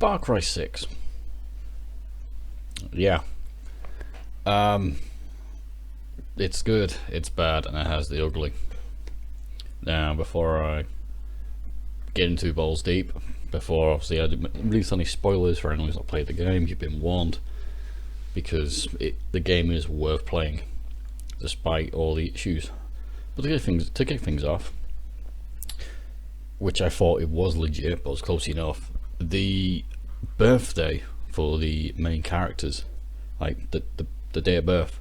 Far Cry 6. Yeah. It's good, it's bad, and it has the ugly. Now, before I get into balls deep, before obviously I release any spoilers for anyone who's not played the game, you've been warned, because the game is worth playing, despite all the issues. But to get things off, which I thought it was legit, but was close enough, the birthday for the main characters, like the day of birth,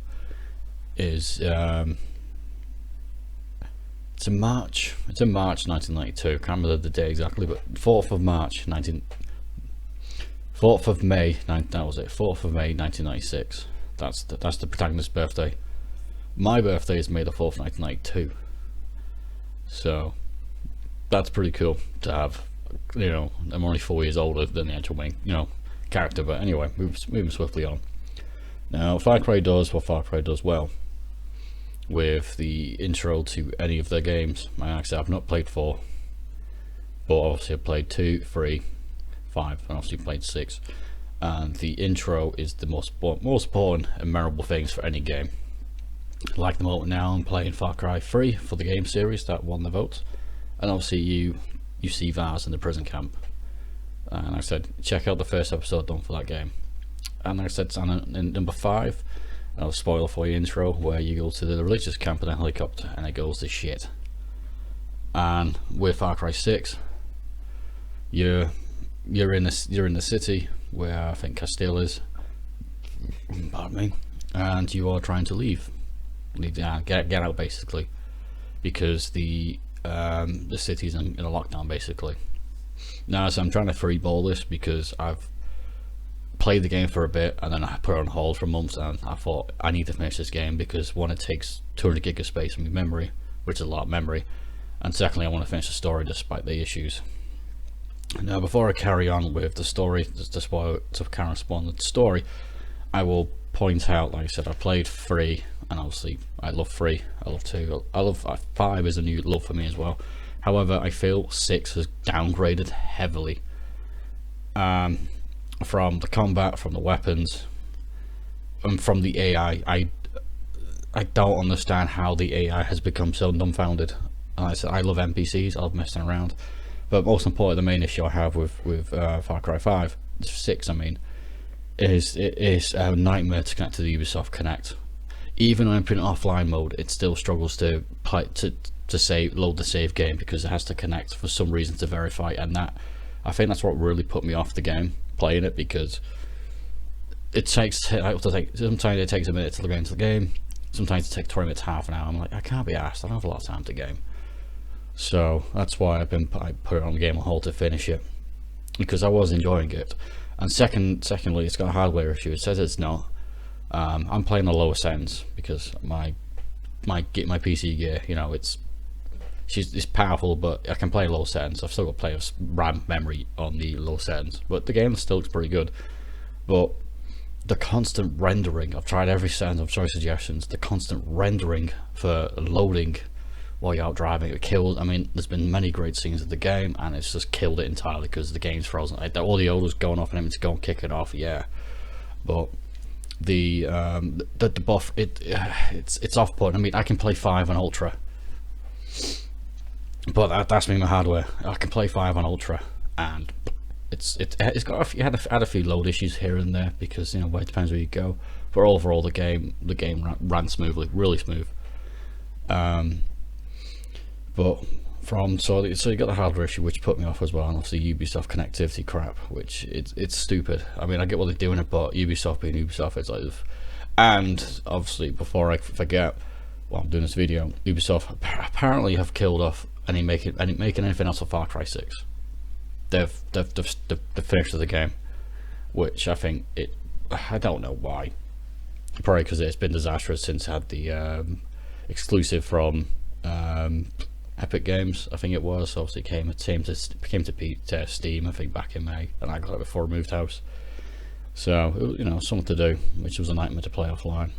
is it's in March 1992. Can't remember the day exactly, but 4th of May 1996. That's the protagonist's birthday. My birthday is May the 4th, 1992. So that's pretty cool to have. You know, I'm only 4 years older than the actual main, character. But anyway, moving swiftly on. Now, Far Cry does what Far Cry does well with the intro to any of their games. Like I said, I've not played 4, but obviously I've played 2, 3, 5, and obviously played 6. And the intro is the most important and memorable things for any game. Like the moment now I'm playing Far Cry 3 for the game series that won the vote, and obviously you see Vaz in the prison camp, and I said check out the first episode done for that game. And like I said, in number 5, I'll spoil for you intro, where you go to the religious camp in a helicopter and it goes to shit. And with Far Cry 6, you're in the city where I think Castile is, pardon me, and you are trying to leave, get out basically, because the city's in a lockdown basically. Now, so I'm trying to freeball this because I've played the game for a bit and then I put it on hold for months, and I thought I need to finish this game because one, it takes 200 gig of space in my memory, which is a lot of memory, and secondly I want to finish the story despite the issues. Now, before I carry on with the story, to carry on with the story, I will point out, like I said, I played 3, and obviously I love 3, I love 2, I love 5 is a new love for me as well. However, I feel 6 has downgraded heavily. From the combat, from the weapons, and from the AI. I don't understand how the AI has become so dumbfounded. I said I love NPCs, I love messing around, but most importantly, the main issue I have with Far Cry 5, 6 I mean, is it is a nightmare to connect to the Ubisoft Connect. Even when I put it in offline mode, it still struggles to load the save game, because it has to connect for some reason to verify, and I think that's what really put me off the game, playing it, because sometimes it takes a minute to get into the game, sometimes it takes 20 minutes, half an hour. I'm like, I can't be asked, I don't have a lot of time to game. So that's why I put it on the game on hold to finish it, because I was enjoying it. And secondly, it's got a hardware issue. It says it's not. I'm playing the lower settings because my PC gear, it's powerful, but I can play low settings. I've still got to play with RAM memory on the low settings, but the game still looks pretty good. But the constant rendering, I've tried every setting of choice suggestions, the constant rendering for loading while you're out driving, it kills. I mean, there's been many great scenes of the game, and it's just killed it entirely because the game's frozen. Like, all the odors going off and having to go and kick it off, yeah. But the buff, it's off-putting. I mean, I can play 5 on Ultra, but that's me, my hardware. I can play 5 on Ultra, and it's had a few load issues here and there, because it depends where you go. But overall, the game ran smoothly, really smooth. But so you got the hardware issue, which put me off as well, and obviously Ubisoft connectivity crap, which it's stupid. I mean, I get what they're doing it, but Ubisoft being Ubisoft, it's like. And obviously, before I forget, while I'm doing this video, Ubisoft apparently have killed off making anything else of Far Cry 6. They've finished the game, which I think I don't know why. Probably because it's been disastrous since it had the exclusive from Epic Games, I think it was. Obviously, it came to Steam, I think, back in May, and I got it before I moved house. So something to do, which was a nightmare to play offline.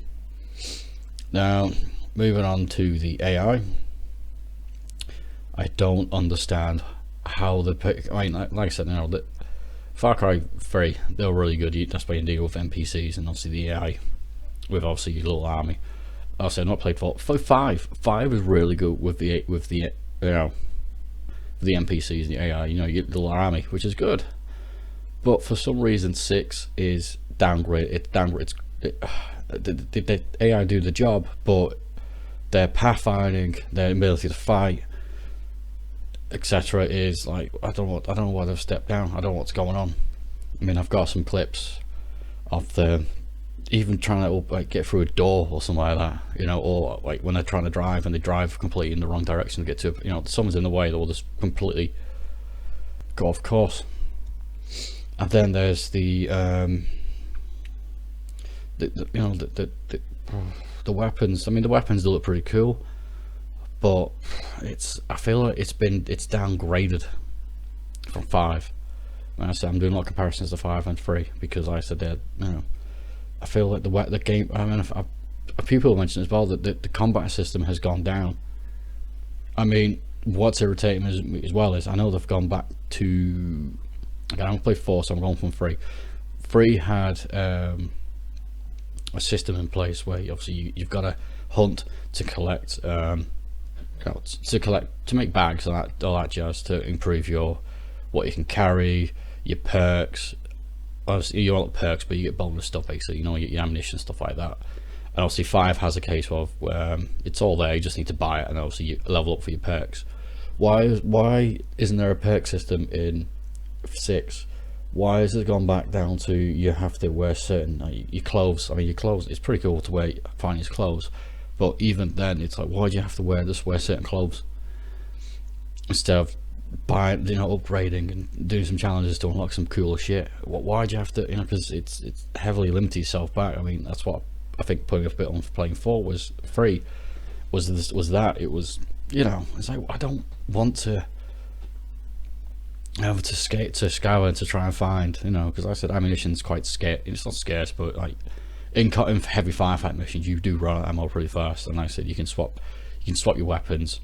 Now, moving on to the AI, I don't understand how I mean, like I said, Far Cry 3, they were really good. That's why you deal with NPCs and obviously the AI with obviously your little army. Obviously, I've not played 4. 5. 5 is really good with the you know, the NPCs and the AI. You know, your little army, which is good. But for some reason, 6 is downgrade. It downgrades. The AI do the job, but their pathfinding, their ability to fight, etc., is like I don't know why they've stepped down. I don't know what's going on. I mean, I've got some clips of the even trying to like get through a door or something like that, you know, or like when they're trying to drive and they drive completely in the wrong direction to get to, you know, someone's in the way, they'll just completely go off course. And then there's the weapons. I mean, the weapons look pretty cool, but I feel like it's downgraded from 5. When I said I'm doing a lot of comparisons to 5 and 3 because like I said they're, you know, I feel like the game. I mean, a few people mentioned as well that the combat system has gone down. I mean, what's irritating me as well is I know they've gone back to. Again, I don't play 4, so I'm going from 3. 3 had a system in place where you've got to hunt to collect, to make bags and all that jazz to improve what you can carry, your perks. Obviously, you want perks, but you get bonus stuff basically. You know, your ammunition, stuff like that. And obviously, 5 has a case of it's all there. You just need to buy it, and obviously you level up for your perks. Why isn't there a perk system in 6? Why has it gone back down to you have to wear certain your clothes? I mean, your clothes, it's pretty cool to wear find your clothes, but even then it's like, why do you have to wear certain clothes instead of buying, you know, upgrading and doing some challenges to unlock some cooler shit? Why do you have to, you know, because it's heavily limited yourself back. I mean, that's what I think putting a bit on for playing 4 was free, was that it was, you know, it's like I don't want to have to scour and to try and find, you know, because like I said ammunition's quite scarce. It's not scarce, but like in heavy firefight missions you do run out of ammo pretty fast, and like I said you can swap your weapons,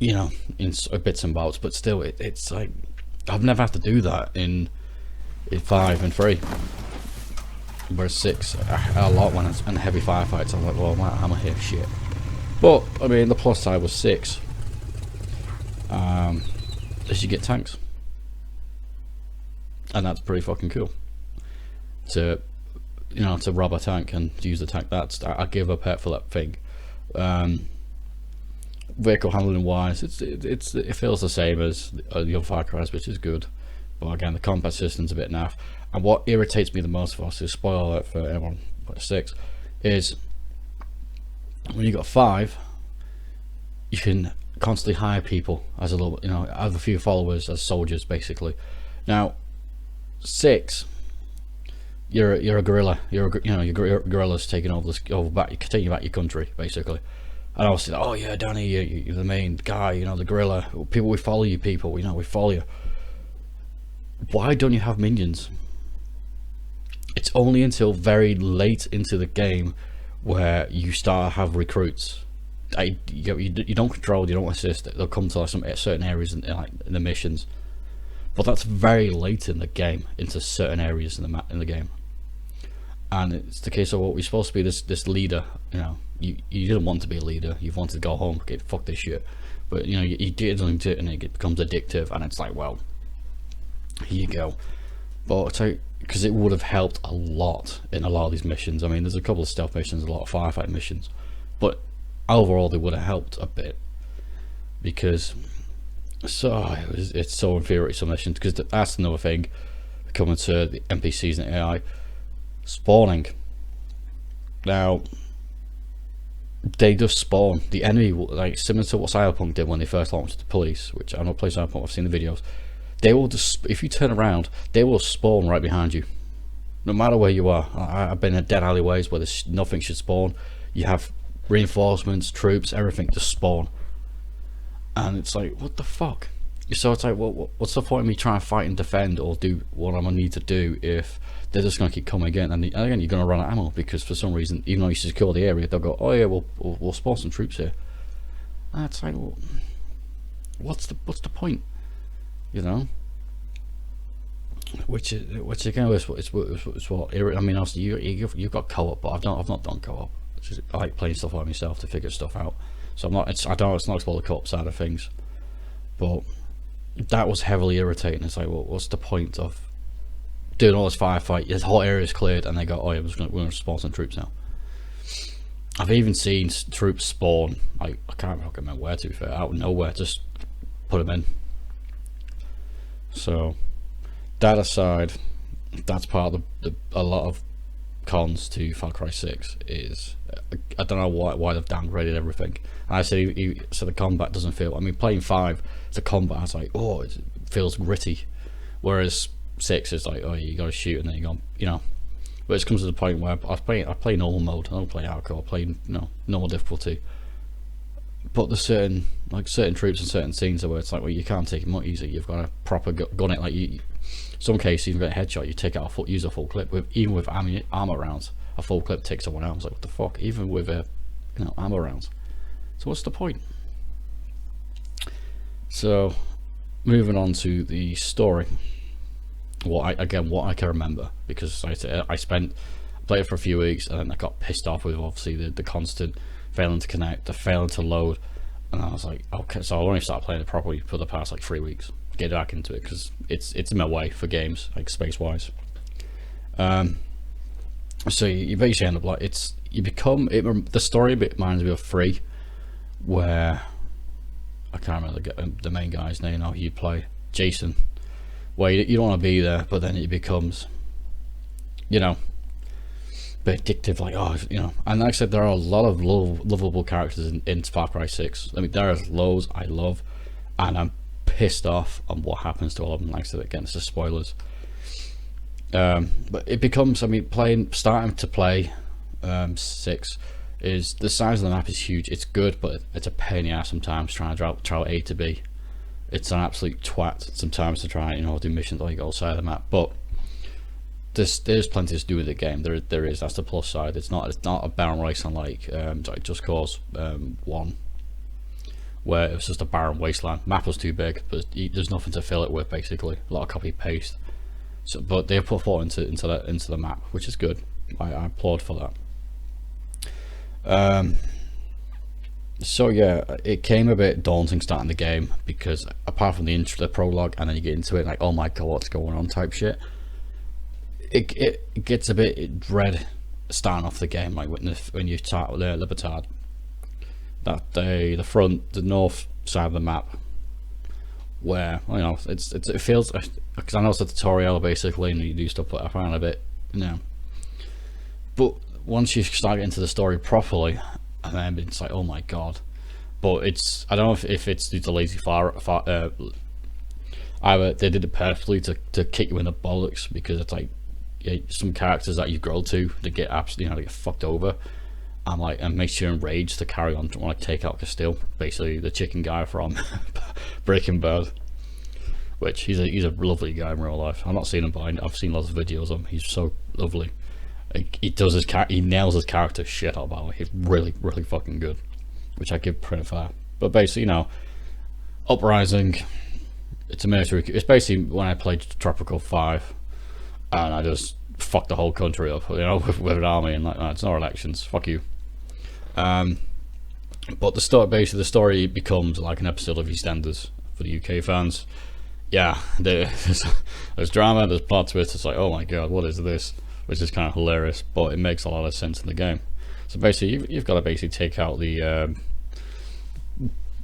you know, in bits and bobs, but still it's like I've never had to do that in 5 and 3, whereas 6 a lot when it's in heavy firefights. I'm like, well, I'm out of ammo here, shit. But I mean, the plus side was 6 is you get tanks, and that's pretty fucking cool to, you know, to rob a tank and use the tank. I give a pet for that thing. Vehicle handling wise, it feels the same as the other Far Cry's, which is good, but again the combat system's a bit naff. And what irritates me the most, for us, spoiler alert for everyone, 6, is when you got 5 you can constantly hire people as a little, you know, have a few followers as soldiers basically. Now 6, you're a guerrilla. Your guerrillas taking taking back your country basically. And I was like, oh yeah, Danny, you're the main guy, you know, the guerrilla. People, we follow you. People, you know, we follow you. Why don't you have minions? It's only until very late into the game where you start to have recruits. You don't control, you don't assist. They'll come to like some certain areas in the missions, but that's very late in the game, into certain areas in the map in the game. And it's the case of what we're supposed to be this leader. You know, you didn't want to be a leader. You wanted to go home, get fuck this shit. But you know, you did something to it, and it becomes addictive. And it's like, well, here you go. But because it would have helped a lot in a lot of these missions. I mean, there's a couple of stealth missions, a lot of firefight missions, but overall they would have helped a bit, because it's so inferior to some missions. Because that's another thing coming to the NPCs and AI spawning. Now they just spawn the enemy, like similar to what Cyberpunk did when they first launched the police, which I don't play Cyberpunk, I've seen the videos. They will just, if you turn around, they will spawn right behind you no matter where you are. I've been in dead alleyways where there's nothing should spawn. You have reinforcements, troops, everything just spawn, and it's like, what the fuck? So it's like, well, what's the point of me trying to fight and defend or do what I'm gonna need to do if they're just gonna keep coming again? And again, you're gonna run out of ammo, because for some reason, even though you secure the area, they'll go, oh yeah, we'll spawn some troops here. And it's like, well, what's the point? You know, which again is what I mean. Obviously, you've got co-op, but I've not done co-op. I like playing stuff by myself to figure stuff out. So I'm not. It's not explore the co-op side of things, but that was heavily irritating. It's like, well, what's the point of doing all this firefight? This whole area is cleared, and they go, oh yeah, we're going to spawn some troops now. I've even seen troops spawn. I can't remember where, to be fair, out of nowhere, just put them in. So that aside, that's part of a lot of cons to Far Cry 6 is I don't know why they've downgraded everything. And I say so the combat doesn't feel. I mean, playing 5, the combat is like, oh, it feels gritty, whereas 6 is like, oh, you got to shoot and then you're gone, But it comes to the point where I play normal mode. I don't play hardcore. I play normal difficulty. But there's certain troops and certain scenes where it's like, well, you can't take it much easy. You've got to proper gun it. Like some cases, you've got a headshot. You take out use a full clip. Even with armor rounds, a full clip takes someone out. I was like, what the fuck? Even with armor rounds. So what's the point? So moving on to the story. What I can remember, because I played it for a few weeks and then I got pissed off with obviously the constant failing to connect, the failing to load, and I was like, okay, so I only started playing it properly for the past like 3 weeks. Get back into it because it's in my way for games like space wise. So you basically end up like the story a bit reminds me of 3, where I can't remember the main guy's name now. You play Jason. Well, you don't want to be there, but then it becomes, a bit addictive, like, and like I said, there are a lot of lovable characters in Far Cry 6. I mean, there are loads I love, and I'm pissed off on what happens to all of them. Like I said, again, this is spoilers. But it becomes, starting to play 6, is the size of the map is huge. It's good, but it's a pain in the ass sometimes trying to travel A to B. It's an absolute twat sometimes to try and do missions like go side of the map, but there's plenty to do with the game. There is. That's the plus side. It's not a barren wasteland like Just Cause 1, where it was just a barren wasteland. Map was too big, but there's nothing to fill it with. Basically, a lot of copy paste. So, but they put thought into the map, which is good. I applaud for that. So yeah, it came a bit daunting starting the game, because apart from the prologue, and then you get into it like, oh my god, what's going on type shit, it gets a bit dread starting off the game, like when you start with Libertad, that the north side of the map, where it feels, because I know it's a tutorial basically and you do stuff, but I find it a bit but once you start getting into the story properly, and then it's like, oh my god. But I don't know if it's due to lazy either they did it perfectly to kick you in the bollocks, because it's like some characters that you grow to get absolutely they get fucked over, and makes you enraged to carry on to want to take out Castile, basically the chicken guy from Breaking Bad, which he's a lovely guy in real life. I'm not seen him, but I've seen lots of videos of him. He's so lovely. He nails his character shit out, by the way. He's really fucking good, which I give credit for. But basically, Uprising, it's a military. It's basically when I played Tropical 5, and I just fucked the whole country up, with an army, and like, no, it's not elections. Fuck you. But the story becomes like an episode of EastEnders for the UK fans. Yeah, there's drama, there's plot twists. It's like, oh my god, what is this? Which is kind of hilarious, but it makes a lot of sense in the game. So basically, you've got to basically take out the.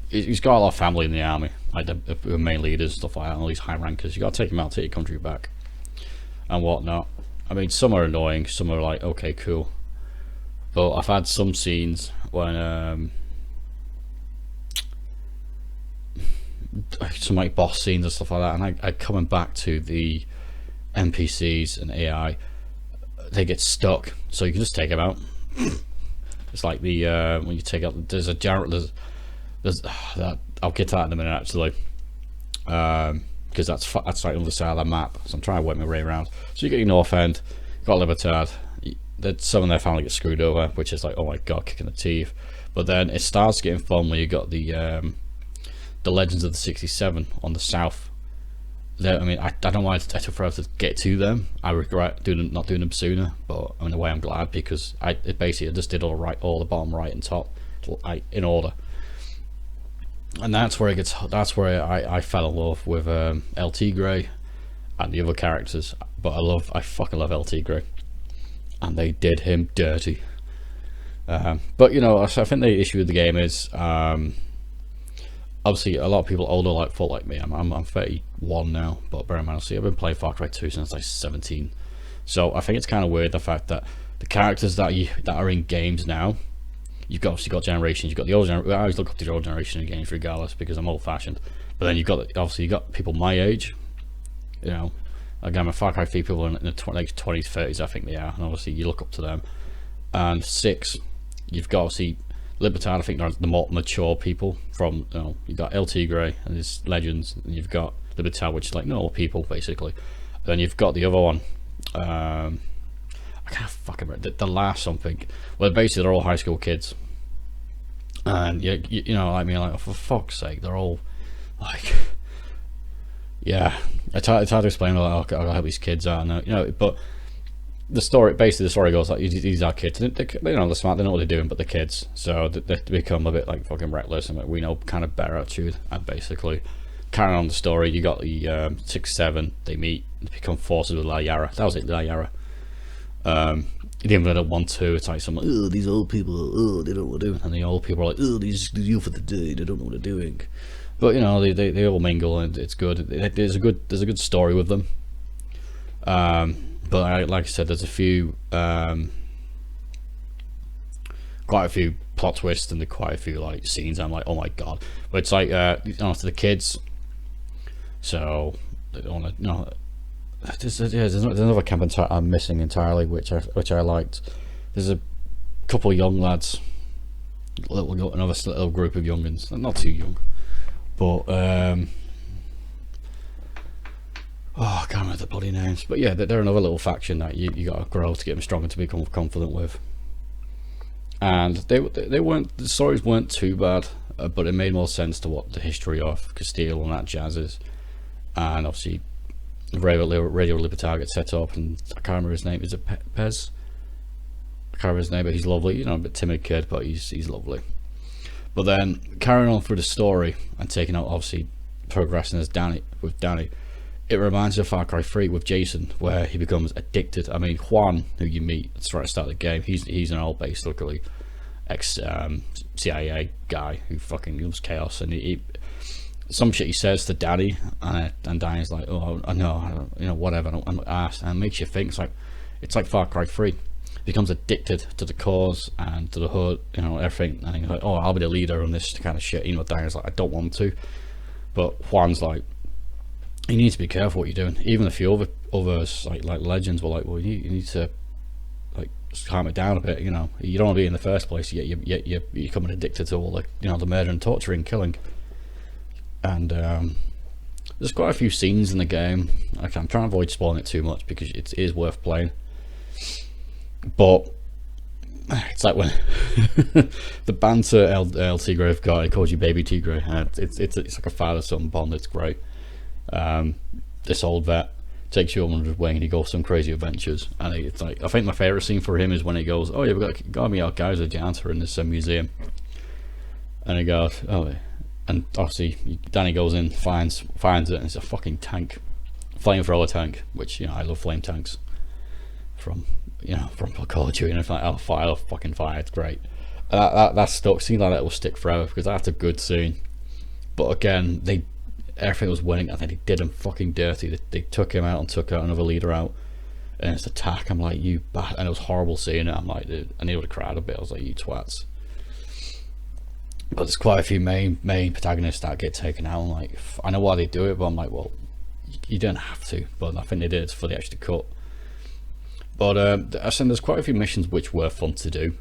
He's got a lot of family in the army, like the main leaders, stuff like that, all these high rankers. You got to take them out, take your country back, and whatnot. I mean, some are annoying, some are like, okay, cool. But I've had some scenes when some like boss scenes and stuff like that, and I coming back to the NPCs and AI. They get stuck, so you can just take them out. It's like the when you take out, there's that, I'll get to that in a minute actually, because that's like on the other side of the map, so I'm trying to work my way around. So you get your north end, you got Libertad, some of their family get screwed over, which is like, oh my god, kicking the teeth. But then it starts getting fun when you got the Legends of the 67 on the south, I mean, I don't know why it took forever to get to them. I regret not doing them sooner, but in a way I'm glad, because I just did all the bottom right and top in order. And that's where I fell in love with LT Grey and the other characters. But I fucking love LT Grey, and they did him dirty. But you know, I think the issue with the game is obviously a lot of people older like me. I'm 31 now, but bear in mind, I've been playing Far Cry 2 since I was 17. So I think it's kind of weird the fact that the characters that are in games now, you've obviously got generations. You've got the old generation. I always look up to the old generation in games regardless, because I'm old fashioned. But then you've got people my age. You know, again, my Far Cry 3 people in the 20s, 30s, I think they are, and obviously you look up to them. And 6, you've got obviously Libertad. I think they're the more mature people. From, you know, you've got LT Grey and his legends, and you've got Libertad, which is like normal people basically. Then you've got the other one. I can't fucking remember the last something. Well, basically they're all high school kids, and you know, I mean, like, for fuck's sake, they're all like, yeah, it's hard to explain. Like, how these kids are, you know, but the story goes like, these are kids. They know, they're smart, they know what they're doing, but they're kids, so they become a bit like fucking reckless, and we know kind of better attitude. And basically, carrying on the story, you got the 6, 7. They meet, they become forces with La Yara. That was it, La Yara. The Invalid 1, 2. It's like someone, oh, these old people, oh, they don't know what they're doing, and the old people are like, oh, these youth of the day, they don't know what they're doing. But you know, they all mingle, and it's good. There's a good story with them. But like I said, there's quite a few plot twists, and quite a few like scenes I'm like, oh my god. But it's like, you know, to the kids, so they don't want to, no. There's another camp I'm missing entirely, which I liked. There's a couple of young lads, another little group of youngins, not too young, but oh, I can't remember the bloody names, but yeah, they're another little faction that you got to grow to get them stronger, to become confident with. And they weren't, the stories weren't too bad, but it made more sense to what the history of Castile and that jazz is. And obviously Radio Libertad gets set up, and I can't remember his name. Is it Pez? I can't remember his name, but he's lovely. You know, a bit timid kid, but he's lovely. But then carrying on through the story and taking out, obviously progressing as Danny, it reminds me of Far Cry 3 with Jason, where he becomes addicted. I mean, Juan, who you meet right at the start of the game, he's an old base, luckily, ex CIA guy who fucking loves chaos, and he some shit he says to Danny, and Danny's like, oh, I know, you know, whatever, I'm not asked, and it makes you think. It's like Far Cry 3. He becomes addicted to the cause and to the hood, you know, everything, and he's like, oh, I'll be the leader on this kind of shit. You know, Danny's like, I don't want to, but Juan's like, you need to be careful what you're doing. Even a few others like legends were like, well, you need to like calm it down a bit. You know, you don't want to be in the first place. You're becoming addicted to all the, you know, the murder and torture and killing. And there's quite a few scenes in the game. I'm trying to avoid spoiling it too much because it is worth playing. But it's like when the banter LT Grey guy calls you Baby Tigre. It's like a father-son bond. It's great. This old vet takes you under his wing and he goes some crazy adventures, and it's like, I think my favorite scene for him is when he goes, oh yeah, we've got me out guys, a janitor in this museum, and he goes, oh, and obviously Danny goes in, finds it, and it's a fucking tank, flamethrower tank, which, you know, I love flame tanks from Call of Duty, and I love fucking fire, it's great. That stuck, scene like that will stick forever because that's a good scene. But again, everything was winning, and then they did him fucking dirty. They took him out and took out another leader out, and it's attack. I'm like, you bad, and it was horrible seeing it. I'm like, dude, I nearly cried a bit. I was like, you twats. But there's quite a few main protagonists that get taken out. I'm like, I know why they do it, but I'm like, well, you don't have to. But I think they did it for the extra cut. But I said there's quite a few missions which were fun to do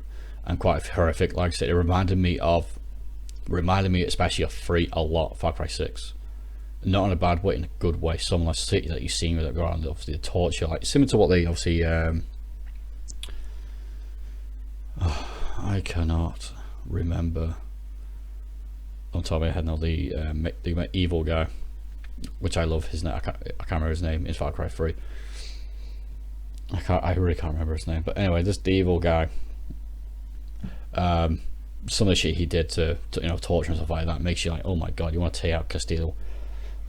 and quite horrific. Like I said, it reminded me especially of 3 a lot, Far Cry 6. Not in a bad way, in a good way. Some like city that you've seen with it around, obviously the torture, like similar to what they obviously I cannot remember on top of my head now, the evil guy. which I love his name. I can't remember his name in Far Cry 3. I really can't remember his name. But anyway, this the evil guy. Some of the shit he did to torture and stuff like that makes you like, oh my god, you want to take out Castillo.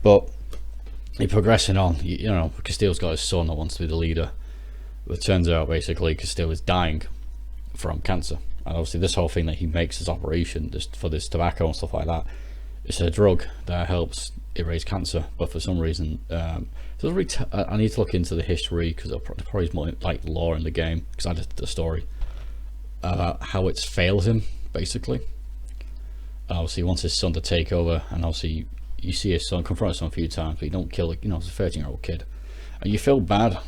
But you're progressing on. Castillo's got his son that wants to be the leader. But it turns out basically Castillo is dying from cancer. And obviously this whole thing that he makes his operation for this tobacco and stuff like that, it's a drug that helps erase cancer. But for some reason, I need to look into the history, because there probably is more like lore in the game, because I did the story. How it's failed him basically. Obviously he wants his son to take over, and obviously you see his son confront his son a few times, but you don't kill it's a 13-year-old kid, and you feel bad.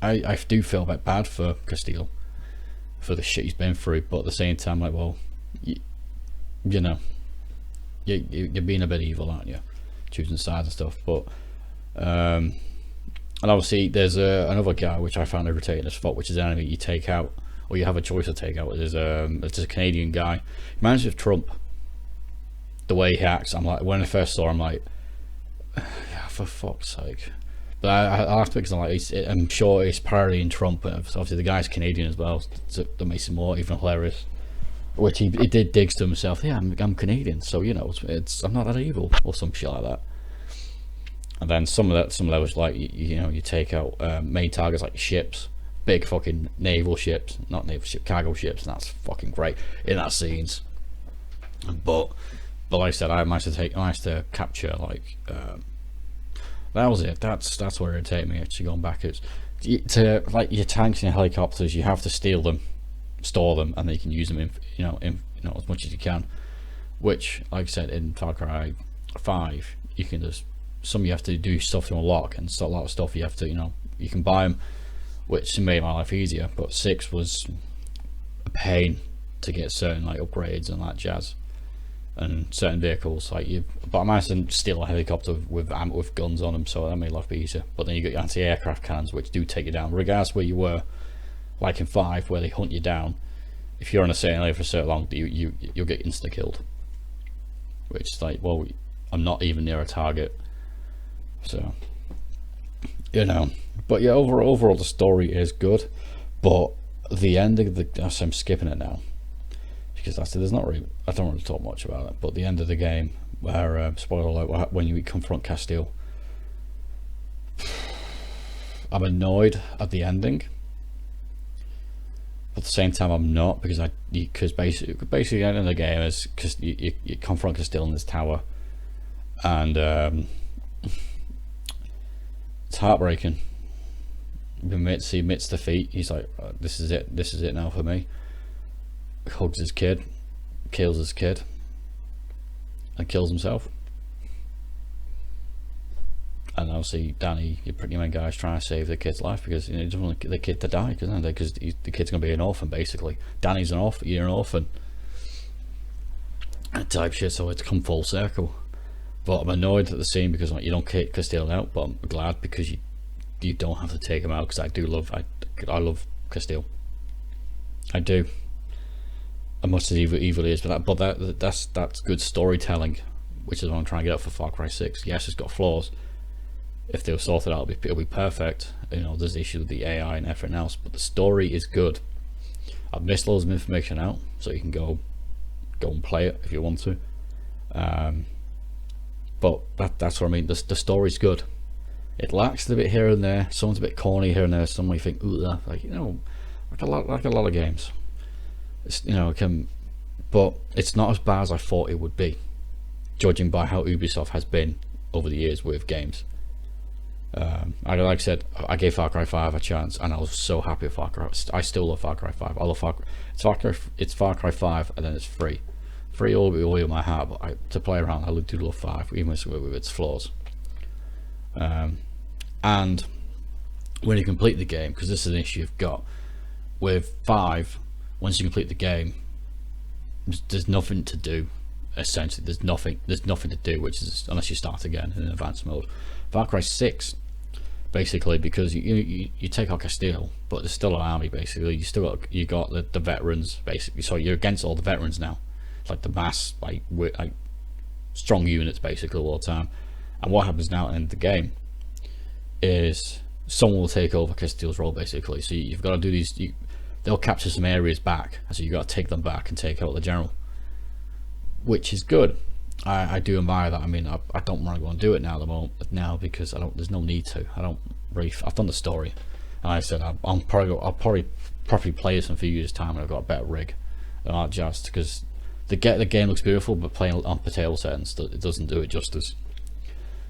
I do feel a bit bad for Castillo for the shit he's been through, but at the same time, like, well, you're being a bit evil, aren't you, choosing sides and stuff. But and obviously there's another guy which I found irritating as fuck, which is an enemy you take out, or you have a choice to take out. It's a Canadian guy. He reminds me of Trump, the way he acts. I'm like, when I first saw him, I'm like, yeah, for fuck's sake. But I have to, because I'm sure he's parodying Trump. Obviously the guy's Canadian as well, so that makes it more even hilarious. Which he did digs to himself. Yeah, I'm Canadian, so I'm not that evil, or some shit like that. And then some levels, like you take out main targets like ships, big fucking cargo ships, and that's fucking great in that scenes. But like I said, I managed to capture like. That was it. That's where it take me. Actually, going backwards, to like your tanks and your helicopters, you have to steal them, store them, and then you can use them in as much as you can. Which, like I said, in Far Cry 5, you can just you have to do stuff to unlock, and a lot of stuff you have to you can buy them, which made my life easier. But 6 was a pain to get certain like upgrades and that jazz. And certain vehicles, but I managed to steal a helicopter with guns on them, so that made life easier. But then you got your anti-aircraft cannons, which do take you down, regardless where you were. Like in 5, where they hunt you down, if you're on a certain area for so long, you'll get insta killed. Which is like, well, I'm not even near a target, so But yeah, overall the story is good, but the ending I'm skipping it now. Because there's not really, I don't want to talk much about it, but the end of the game, where spoiler alert, when you confront Castile, I'm annoyed at the ending, but at the same time I'm not, because basically the end of the game is because you confront Castile in this tower, and it's heartbreaking. He admits defeat. He's like, this is it now for me. Hugs his kid, kills his kid, and kills himself. And obviously Danny, your pretty main guy, is trying to save the kid's life, because he doesn't want the kid to die, because the kid's going to be an orphan basically. Danny's an orphan, you're an orphan, type shit. So it's come full circle. But I'm annoyed at the scene, because you don't kick Castile out, but I'm glad, because you don't have to take him out, because I love Castile. I do. As much as evil is, but that's good storytelling, which is what I'm trying to get out for Far Cry 6. Yes, it's got flaws. If they were sorted out, it'll be perfect. There's the issue with the AI and everything else, but the story is good. I've missed loads of information out, so you can go and play it if you want to. But that's what I mean. The story's good. It lacks a bit here and there. Someone's a bit corny here and there. Some might think, ooh, that, like a lot of games. It's, but it's not as bad as I thought it would be, judging by how Ubisoft has been over the years with games. Like I said, I gave Far Cry 5 a chance, and I was so happy with Far Cry. I still love Far Cry 5. I love it's Far Cry 5, and then it's free all in my heart. But to play around, I do love 5, even with its flaws. And when you complete the game, because this is an issue you've got with 5. Once you complete the game, there's nothing to do. Essentially, there's nothing to do, which is unless you start again in advanced mode. Far Cry 6, basically, because you take out Castile, but there's still an army. Basically, you got the veterans, basically. So you're against all the veterans now, like the mass, like strong units, basically all the time. And what happens now in the game is someone will take over Castile's role basically. So you've got to do these. They'll capture some areas back, so you got to take them back and take out the general, which is good. I do admire that. I mean, I don't want to go and do it now at the moment because I don't. There's no need to. I don't really. I've done the story, and I said I'll probably properly play this in a few years' time when I've got a better rig, and not just because the game looks beautiful, but playing on potato settings it doesn't do it justice.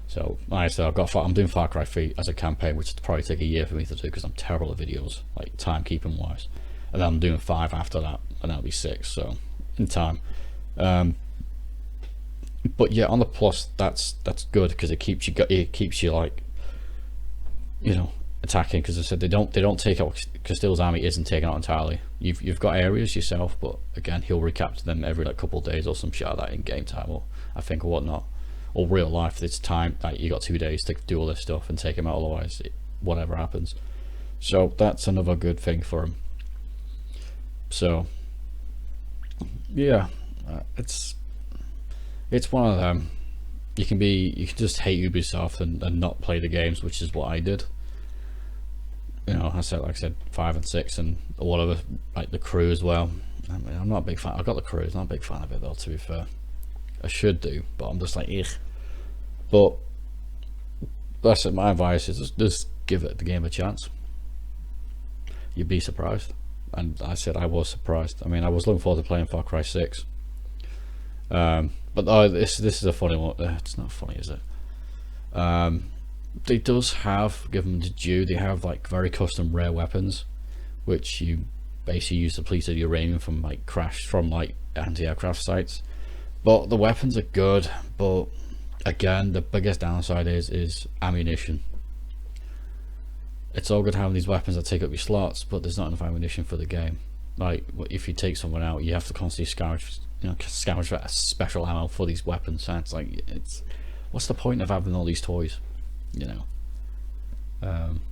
So like I said, I'm doing Far Cry 3 as a campaign, which will probably take a year for me to do because I'm terrible at videos, like timekeeping wise. And then I'm doing 5 after that, and that'll be 6. So in time. But yeah, on the plus, that's good because it keeps you like, you know, attacking. Because I said they don't take out Castile's army isn't taken out entirely. You've got areas yourself, but again, he'll recapture them every like couple of days or some shit like that in game time, or I think, or whatnot. Or real life, it's time like you got 2 days to do all this stuff and take him out, otherwise whatever happens. So that's another good thing for him. So yeah, it's one of them. You can just hate Ubisoft and not play the games, which is what I did. You know, like I said 5 and 6 and whatever, like the crew as well. I mean, I'm not a big fan. I got the crew. I'm not a big fan of it though, to be fair. I should do, but I'm just like, ugh. But that's it. My advice is just give the game a chance. You'd be surprised. And I said I was surprised. I mean, I was looking forward to playing Far Cry 6. But this is a funny one. It's not funny, is it? They does have, give them the due, they have like very custom rare weapons, which you basically use depleted uranium from like anti-aircraft sites. But the weapons are good, but again, the biggest downside is ammunition. It's all good having these weapons that take up your slots, but there's not enough ammunition for the game. Like, if you take someone out, you have to constantly scavenge for special ammo for these weapons. And it's like, what's the point of having all these toys, you know?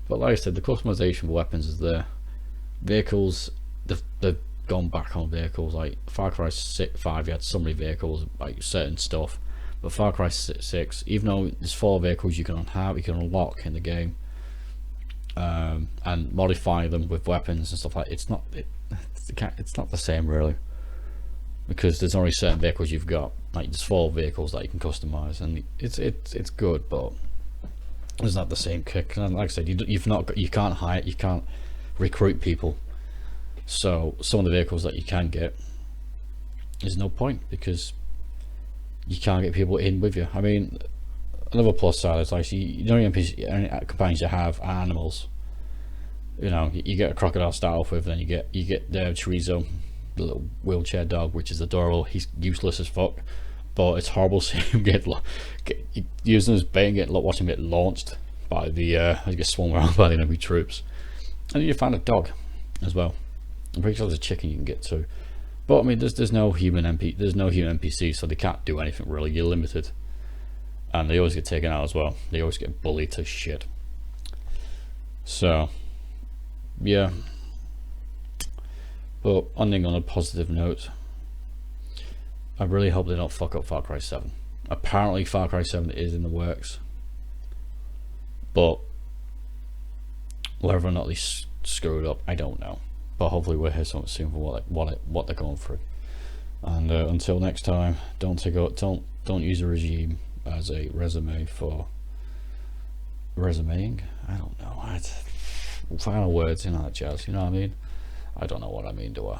But like I said, the customization for weapons is there. Vehicles, they've gone back on vehicles. Like Far Cry 5, you had so many vehicles, like certain stuff. But Far Cry 6, even though there's 4 vehicles you can unlock in the game, and modify them with weapons and stuff like it's not the same really, because there's only certain vehicles you've got. Like there's 4 vehicles that you can customize, and it's good, but it's not the same kick. And like I said, you can't hire, you can't recruit people. So some of the vehicles that you can get, there's no point because you can't get people in with you. I mean, another plus side is like the only NPC companions you have are animals. You know, you get a crocodile to start off with, then you get the chorizo, the little wheelchair dog, which is adorable. He's useless as fuck, but it's horrible seeing him get using his bait and watching him get launched by the as he gets swung around by the enemy troops. And then you find a dog as well. I'm pretty sure there's a chicken you can get too. But I mean, there's no human NPC, so they can't do anything really. You're limited, and they always get taken out as well. They always get bullied to shit. So yeah. But ending on a positive note, I really hope they don't fuck up Far Cry 7. Apparently Far Cry 7 is in the works, but whether or not they screwed up, I don't know. But hopefully we'll hear something soon for what they're going through. And until next time, don't use a regime as a resume for resumeing. I don't know. Final words, you know that jazz. You know what I mean? I don't know what I mean, do I?